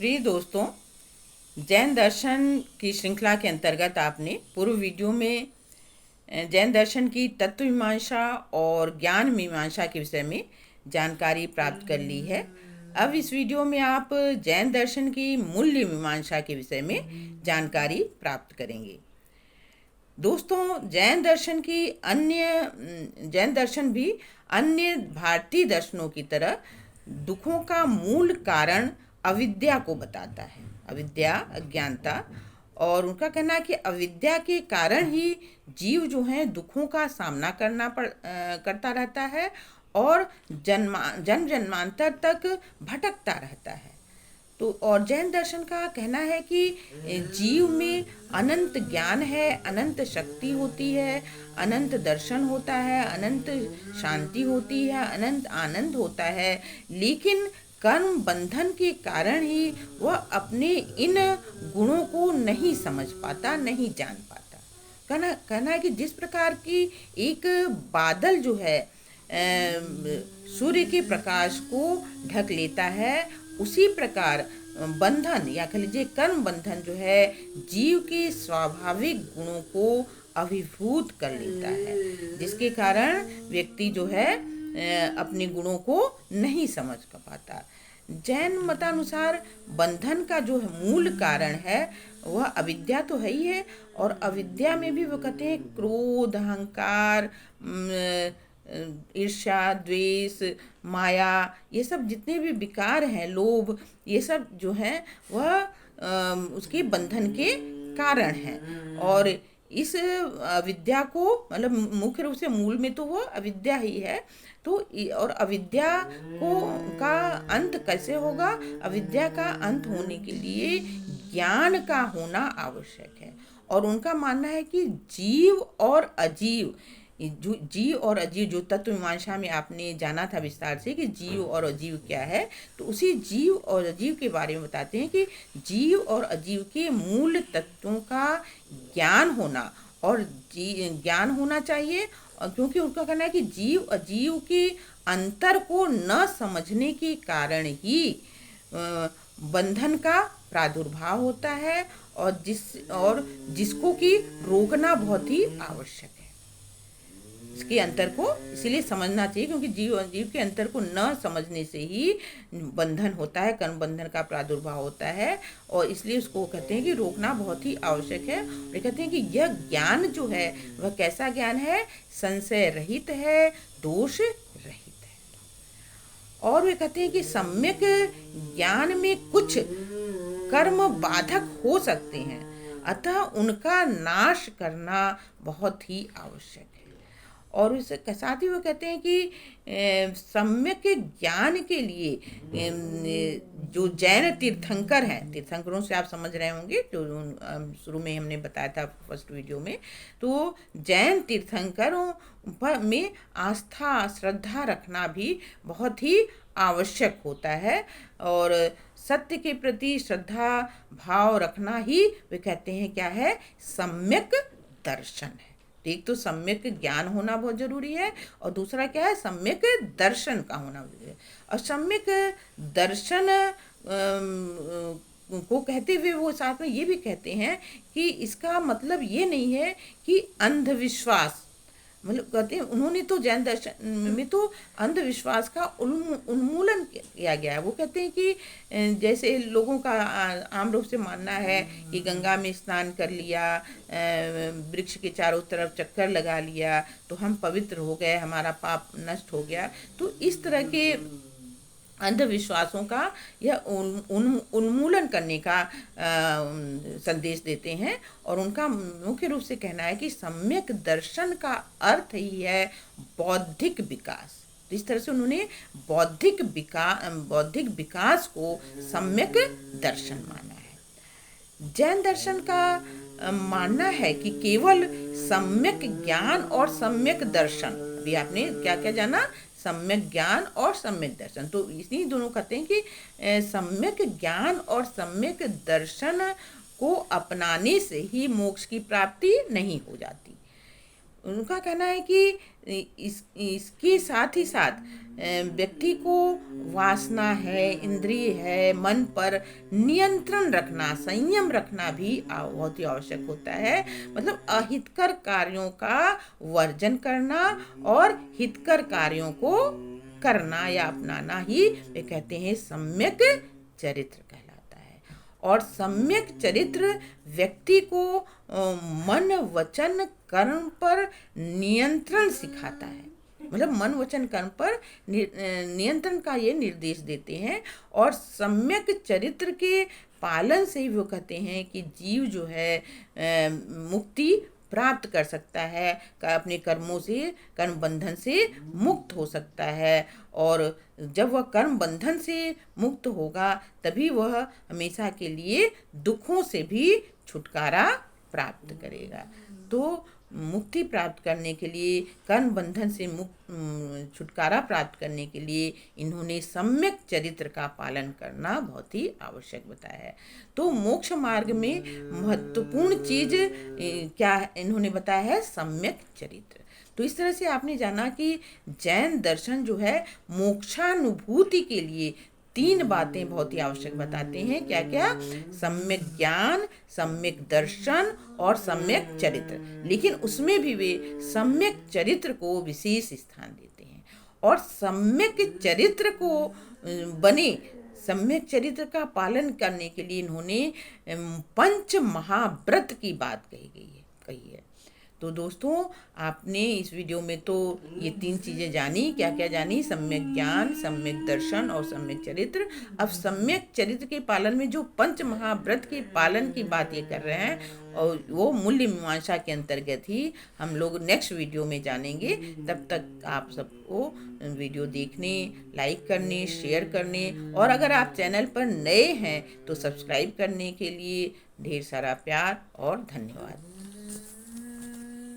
प्रिय दोस्तों, जैन दर्शन की श्रृंखला के अंतर्गत आपने पूर्व वीडियो में जैन दर्शन की तत्व मीमांसा और ज्ञान मीमांसा के विषय में जानकारी प्राप्त कर ली है। अब इस वीडियो में आप जैन दर्शन की मूल्य मीमांसा के विषय में जानकारी प्राप्त करेंगे। दोस्तों, जैन दर्शन भी अन्य भारतीय दर्शनों की तरह दुखों का मूल कारण अविद्या को बताता है। अविद्या, अज्ञानता। और उनका कहना है कि अविद्या के कारण ही जीव जो है दुखों का सामना करता रहता है और जन्म जन्मांतर तक भटकता रहता है। तो और जैन दर्शन का कहना है कि जीव में अनंत ज्ञान है, अनंत शक्ति होती है, अनंत दर्शन होता है, अनंत शांति होती है, अनंत आनंद होता है, लेकिन कर्म बंधन के कारण ही वह अपने इन गुणों को नहीं समझ पाता, नहीं जान पाता। कहना है कि जिस प्रकार की एक बादल जो है सूर्य के प्रकाश को ढक लेता है, उसी प्रकार बंधन या कह लीजिए कर्म बंधन जो है जीव के स्वाभाविक गुणों को अभिभूत कर लेता है, जिसके कारण व्यक्ति जो है अपने गुणों को नहीं समझ पाता। जैन मतानुसार बंधन का जो मूल कारण है वह अविद्या तो है ही है, और अविद्या में भी वो कहते हैं क्रोध, अहंकार, ईर्ष्या, द्वेष, माया, ये सब जितने भी विकार हैं, लोभ, ये सब जो हैं वह उसके बंधन के कारण हैं। और इस अविद्या को मतलब मुख्य रूप से मूल में तो वो अविद्या ही है। तो और अविद्या का अंत कैसे होगा? अविद्या का अंत होने के लिए ज्ञान का होना आवश्यक है। और उनका मानना है कि जीव और अजीव जो तत्व मीमांसा में आपने जाना था विस्तार से कि जीव और अजीव क्या है, तो उसी जीव और अजीव के बारे में बताते हैं कि जीव और अजीव के मूल तत्वों का ज्ञान होना और ज्ञान होना चाहिए। और क्योंकि उनका कहना है कि जीव अजीव के अंतर को न समझने के कारण ही बंधन का प्रादुर्भाव होता है, और जिसको कि रोकना बहुत ही आवश्यक है। इसके अंतर को इसीलिए समझना चाहिए, क्योंकि जीव और जीव के अंतर को न समझने से ही बंधन होता है, कर्म बंधन का प्रादुर्भाव होता है, और इसलिए उसको कहते हैं कि रोकना बहुत ही आवश्यक है। और कहते हैं कि यह ज्ञान जो है वह कैसा ज्ञान है? संशय रहित है, दोष रहित है। और वे कहते हैं कि सम्यक ज्ञान में कुछ कर्म बाधक हो सकते हैं, अतः उनका नाश करना बहुत ही आवश्यक है। और इसके साथ ही वो कहते हैं कि सम्यक ज्ञान के लिए जो जैन तीर्थंकर हैं, तीर्थंकरों से आप समझ रहे होंगे जो शुरू में हमने बताया था फर्स्ट वीडियो में, तो जैन तीर्थंकरों में आस्था, श्रद्धा रखना भी बहुत ही आवश्यक होता है। और सत्य के प्रति श्रद्धा भाव रखना ही वे कहते हैं क्या है? सम्यक दर्शन है। एक तो सम्यक ज्ञान होना बहुत जरूरी है, और दूसरा क्या है? सम्यक दर्शन का होना जरूरी है। और सम्यक दर्शन को कहते हुए वो साथ में ये भी कहते हैं कि इसका मतलब ये नहीं है कि अंधविश्वास, मतलब कहते हैं उन्होंने तो जैन दर्शन में तो अंधविश्वास का उन्मूलन किया गया है। वो कहते हैं कि जैसे लोगों का आम रूप से मानना है कि गंगा में स्नान कर लिया, वृक्ष के चारों तरफ चक्कर लगा लिया तो हम पवित्र हो गए, हमारा पाप नष्ट हो गया। तो इस तरह के अंधविश्वासों का यह उन्मूलन करने का संदेश देते हैं। और उनका मुख्य रूप से कहना है कि सम्यक दर्शन का अर्थ ही है बौद्धिक विकास। तो इस तरह से उन्होंने बौद्धिक विकास को सम्यक दर्शन माना है। जैन दर्शन का मानना है कि केवल सम्यक ज्ञान और सम्यक दर्शन, अभी आपने क्या क्या जाना? सम्यक ज्ञान और सम्यक दर्शन। तो इसी दोनों कहते हैं कि सम्यक ज्ञान और सम्यक दर्शन को अपनाने से ही मोक्ष की प्राप्ति नहीं हो जाती। उनका कहना है कि इसके साथ ही साथ व्यक्ति को वासना है, इंद्रिय है, मन पर नियंत्रण रखना, संयम रखना भी बहुत ही आवश्यक होता है। मतलब अहितकर कार्यों का वर्जन करना और हितकर कार्यों को करना या अपनाना ही वे कहते हैं सम्यक चरित्र कहलाता है। और सम्यक चरित्र व्यक्ति को मन वचन कर्म पर नियंत्रण सिखाता है। मतलब मन वचन कर्म पर नियंत्रण का ये निर्देश देते हैं। और सम्यक चरित्र के पालन से ही वो कहते हैं कि जीव जो है मुक्ति प्राप्त कर सकता है, अपने कर्मों से, कर्म बंधन से मुक्त हो सकता है। और जब वह कर्म बंधन से मुक्त होगा तभी वह हमेशा के लिए दुखों से भी छुटकारा प्राप्त करेगा। तो मुक्ति प्राप्त करने के लिए, कर्म बंधन से छुटकारा प्राप्त करने के लिए इन्होंने सम्यक चरित्र का पालन करना बहुत ही आवश्यक बताया है। तो मोक्ष मार्ग में महत्वपूर्ण चीज क्या इन्होंने बताया है? सम्यक चरित्र। तो इस तरह से आपने जाना कि जैन दर्शन जो है मोक्षानुभूति के लिए 3 बातें बहुत ही आवश्यक बताते हैं। क्या क्या? सम्यक ज्ञान, सम्यक दर्शन और सम्यक चरित्र। लेकिन उसमें भी वे सम्यक चरित्र को विशेष स्थान देते हैं। और सम्यक चरित्र को बने, सम्यक चरित्र का पालन करने के लिए इन्होंने 5 महाव्रत की बात कही है। तो दोस्तों, आपने इस वीडियो में तो ये 3 चीज़ें जानी। क्या क्या जानी? सम्यक ज्ञान, सम्यक दर्शन और सम्यक चरित्र। अब सम्यक चरित्र के पालन में जो 5 महाव्रत के पालन की बात ये कर रहे हैं और वो मूल्य मीमांसा के अंतर्गत ही हम लोग नेक्स्ट वीडियो में जानेंगे। तब तक आप सबको वीडियो देखने, लाइक करने, शेयर करने और अगर आप चैनल पर नए हैं तो सब्सक्राइब करने के लिए ढेर सारा प्यार और धन्यवाद।